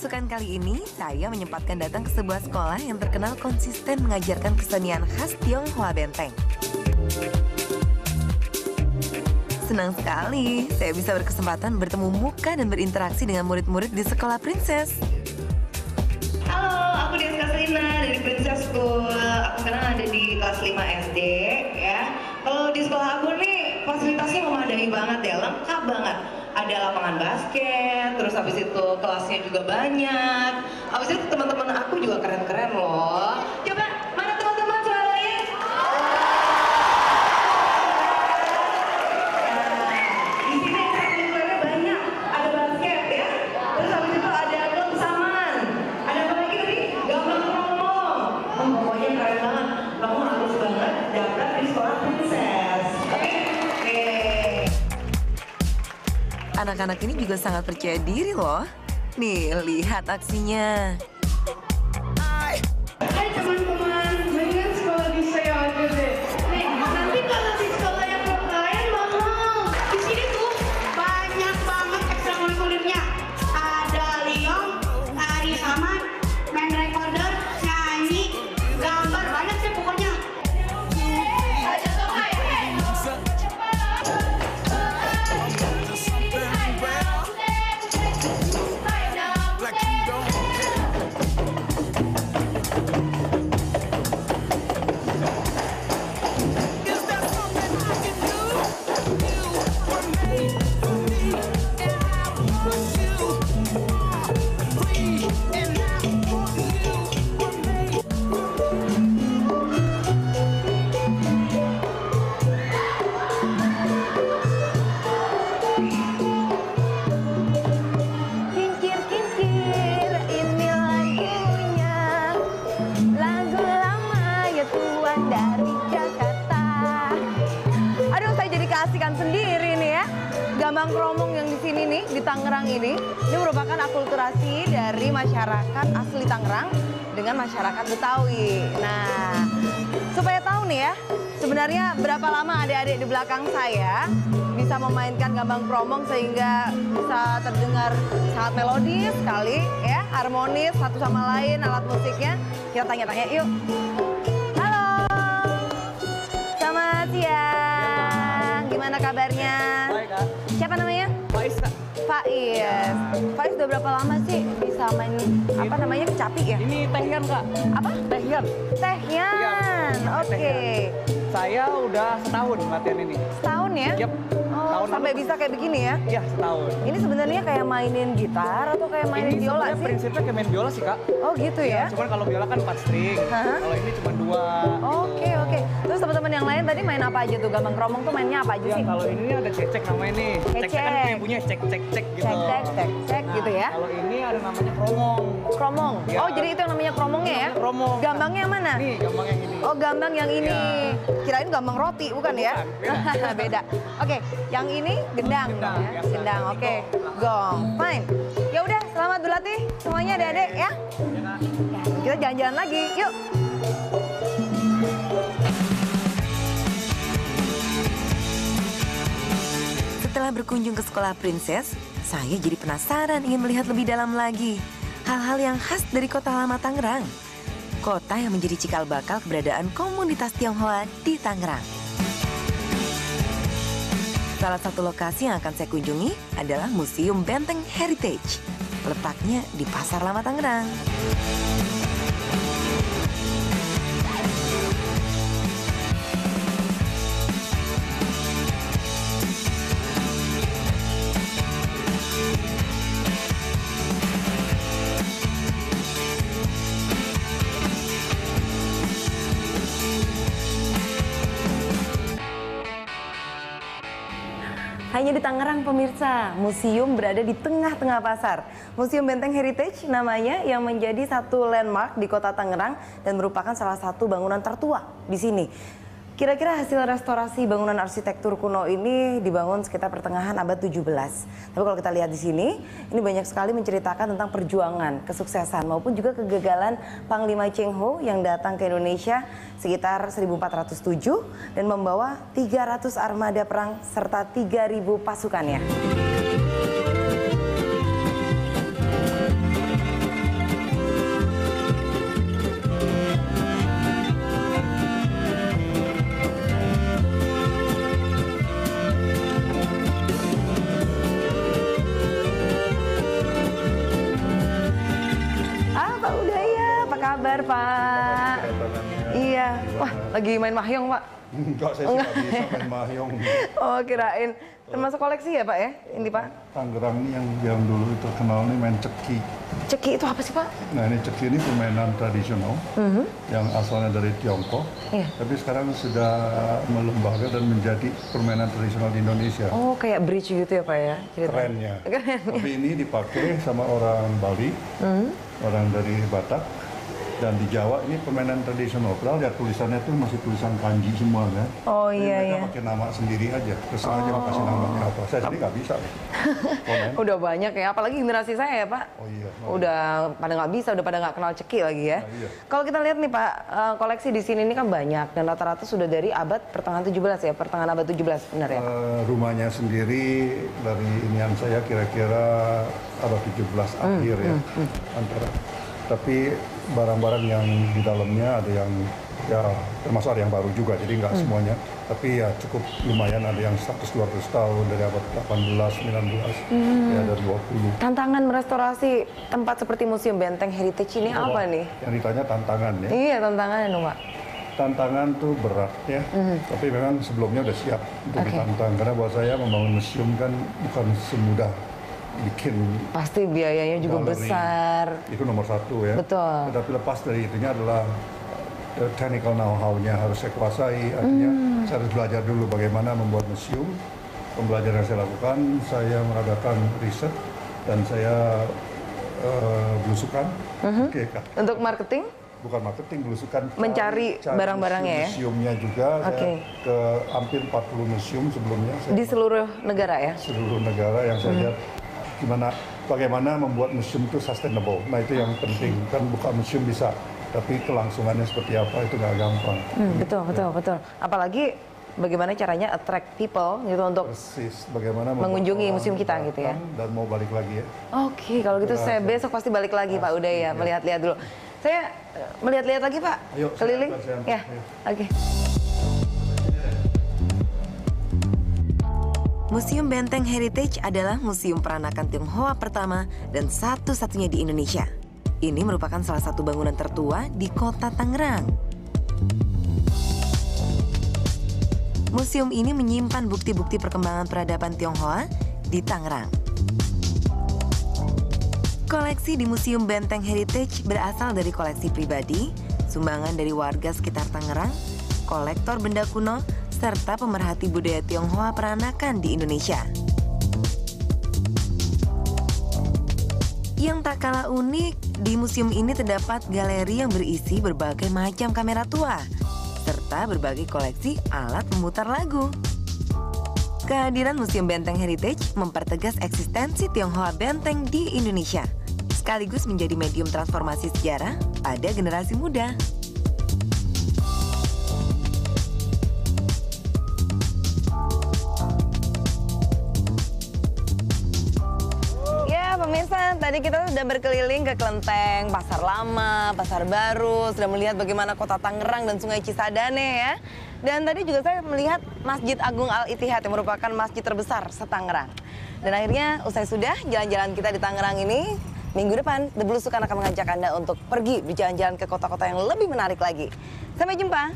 Besukan kali ini, saya menyempatkan datang ke sebuah sekolah yang terkenal konsisten mengajarkan kesenian khas Tionghoa Benteng. Senang sekali, saya bisa berkesempatan bertemu muka dan berinteraksi dengan murid-murid di sekolah Princess. Halo, aku Deska Selina dari Princess School. Aku sekarang ada di kelas 5 SD ya. Kalau di sekolah aku nih fasilitasnya memadai banget ya, lengkap banget. Ada lapangan basket, terus habis itu kelasnya juga banyak. Habis itu teman-teman aku juga keren-keren loh. Coba mana teman-teman suaranya? Di sini ekstrakurikulernya banyak. Ada basket ya. Terus habis itu ada klub saman. Ada apa lagi tadi? Gambang kromong. Pokoknya keren banget. Kamu harus banget daftar di sekolah Princess. Oke? Anak-anak ini juga sangat percaya diri loh. Nih, lihat aksinya. Hai teman-teman, mendingan sekolah di saya aja deh. Nih, nanti kalau di sekolah yang lain mahal. Di sini tuh banyak banget ekstrakurikulernya. Ada liong, tari saman, main recorder, nyanyi, gambar, banyak sih pokoknya. Kasihkan sendiri nih ya. Gambang kromong yang di sini nih, di Tangerang ini merupakan akulturasi dari masyarakat asli Tangerang dengan masyarakat Betawi. Nah, supaya tahu nih ya, sebenarnya berapa lama adik-adik di belakang saya bisa memainkan gambang kromong sehingga bisa terdengar sangat melodis sekali ya, harmonis satu sama lain alat musiknya. Kita tanya-tanya yuk. Halo, selamat siang. Gimana kabarnya? Baik, Kak. Siapa namanya? Faiz, Kak. Faiz. Faiz udah berapa lama sih bisa main apa namanya kecapi ya? Ini tehyan, Kak. Apa? Tehyan. Tehyan. Iya, Oke. tehyan. Saya udah setahun latihan ini. Setahun ya? Yap. Oh, Tahun sampai lalu. bisa kayak begini ya? Iya, setahun. Ini sebenarnya kayak mainin gitar atau kayak mainin Ini biola sebenarnya sih? prinsipnya kayak main biola sih, Kak. Oh gitu ya? Cuman kalau biola kan 4 string. Hah? Kalau ini cuma 2. Oke, oke. Terus teman-teman yang lain tadi main apa aja tuh? Gambang kromong tuh mainnya apa aja Ya, sih? kalau ini ada cecek namanya nih. Cecek kan Cecek. yang punya cek gitu. Cek gitu ya? Kalau ini ada namanya kromong. Kromong. Ya. Oh, jadi itu yang namanya kromongnya ya? Namanya kromong. Gambangnya yang mana? Nih, gampang yang ini. Oh, gambang yang ini. Iya. Kirain gambang roti, bukan Oh, ya? bukan, Beda. Oke, yang ini gendang. Gendang, Ya? ya. Gendang, oke. Gong. Fine. Ya udah, selamat berlatih semuanya adik-adik ya. Ya, Kak. Ya, kita jalan-jalan lagi. Yuk. Setelah berkunjung ke sekolah Princess, saya jadi penasaran ingin melihat lebih dalam lagi hal-hal yang khas dari kota lama Tangerang. Kota yang menjadi cikal bakal keberadaan komunitas Tionghoa di Tangerang. Salah satu lokasi yang akan saya kunjungi adalah Museum Benteng Heritage. Letaknya di Pasar Lama Tangerang. Hanya di Tangerang pemirsa, museum berada di tengah-tengah pasar. Museum Benteng Heritage namanya yang menjadi satu landmark di kota Tangerang dan merupakan salah satu bangunan tertua di sini. Kira-kira hasil restorasi bangunan arsitektur kuno ini dibangun sekitar pertengahan abad 17. Tapi kalau kita lihat di sini, ini banyak sekali menceritakan tentang perjuangan, kesuksesan maupun juga kegagalan Panglima Cheng Ho yang datang ke Indonesia sekitar 1407 dan membawa 300 armada perang serta 3.000 pasukannya. Lagi main mahjong, Pak? Enggak, saya sih nggak bisa main mahjong. Oh, kirain. Termasuk koleksi ya, Pak ya? Ini, Pak? Tangerang nih yang dulu terkenal nih main ceki. Ceki itu apa sih, Pak? Nah, ini ceki ini permainan tradisional yang asalnya dari Tiongkok. Iya. Tapi sekarang sudah melembaga dan menjadi permainan tradisional di Indonesia. Oh, kayak bridge gitu ya, Pak ya? Ceritanya. Kerennya. Keren. Tapi ini dipakai sama orang Bali, orang dari Batak, dan di Jawa ini permainan tradisional. Padahal ya tulisannya tuh masih tulisan kanji semua kan. Oh Jadi iya, mereka iya. pakai nama sendiri aja. Terserah aja mau kasih namanya apa. Saya sendiri nggak bisa. Komen. Udah banyak ya, apalagi generasi saya ya, Pak. Oh iya. Udah pada nggak bisa, udah pada nggak kenal ceki lagi ya. Nah, iya. Kalau kita lihat nih Pak, koleksi di sini ini kan banyak dan rata-rata sudah dari abad pertengahan 17 ya, pertengahan abad 17 benar ya? Rumahnya sendiri dari inian saya kira-kira abad 17 akhir ya. Antara. Tapi barang-barang yang di dalamnya ada yang ya termasuk ada yang baru juga, jadi nggak semuanya. Tapi ya cukup lumayan, ada yang 100-200 tahun dari abad 18, 19, ya dari 20. Tantangan merestorasi tempat seperti Museum Benteng Heritage ini apa nih? Yang ditanya tantangan ya. Iya, tantangannya dong Pak. Tantangan tuh berat ya, tapi memang sebelumnya udah siap untuk ditantang. Karena buat saya membangun museum kan bukan semudah bikin Pasti biayanya juga galeri. besar. Itu nomor satu ya. Betul. Tetapi lepas dari itunya adalah technical know-how-nya harus saya kuasai. Artinya saya harus belajar dulu bagaimana membuat museum. Pembelajaran yang saya lakukan, saya mengadakan riset dan saya belusukan. Oke, Kak. Untuk marketing? Bukan marketing, belusukan. Mencari barang-barangnya ya? Museumnya juga. Saya ke hampir 40 museum sebelumnya. Saya Di seluruh negara ya? seluruh negara yang saya lihat bagaimana membuat museum itu sustainable. Nah itu yang penting, kan buka museum bisa, tapi kelangsungannya seperti apa itu nggak gampang. Betul. Apalagi bagaimana caranya attract people gitu untuk Persis, bagaimana membuat mengunjungi orang museum kita gitu ya. datang dan mau balik lagi ya. Oke, kalau gitu saya besok pasti balik lagi Pak Uday ya, melihat-lihat dulu. Saya melihat-lihat lagi Pak, Ayo, keliling. saya antar, Ya, ayo. oke. Museum Benteng Heritage adalah museum peranakan Tionghoa pertama dan satu-satunya di Indonesia. Ini merupakan salah satu bangunan tertua di kota Tangerang. Museum ini menyimpan bukti-bukti perkembangan peradaban Tionghoa di Tangerang. Koleksi di Museum Benteng Heritage berasal dari koleksi pribadi, sumbangan dari warga sekitar Tangerang, kolektor benda kuno, serta pemerhati budaya Tionghoa peranakan di Indonesia. Yang tak kalah unik, di museum ini terdapat galeri yang berisi berbagai macam kamera tua, serta berbagai koleksi alat memutar lagu. Kehadiran Museum Benteng Heritage mempertegas eksistensi Tionghoa benteng di Indonesia, sekaligus menjadi medium transformasi sejarah pada generasi muda. Pemirsa, tadi kita sudah berkeliling ke Kelenteng, Pasar Lama, Pasar Baru, sudah melihat bagaimana kota Tangerang dan Sungai Cisadane ya. Dan tadi juga saya melihat Masjid Agung Al-Ittihad yang merupakan masjid terbesar se-Tangerang. Dan akhirnya usai sudah jalan-jalan kita di Tangerang ini, minggu depan The Blusukan akan mengajak Anda untuk pergi berjalan-jalan ke kota-kota yang lebih menarik lagi. Sampai jumpa.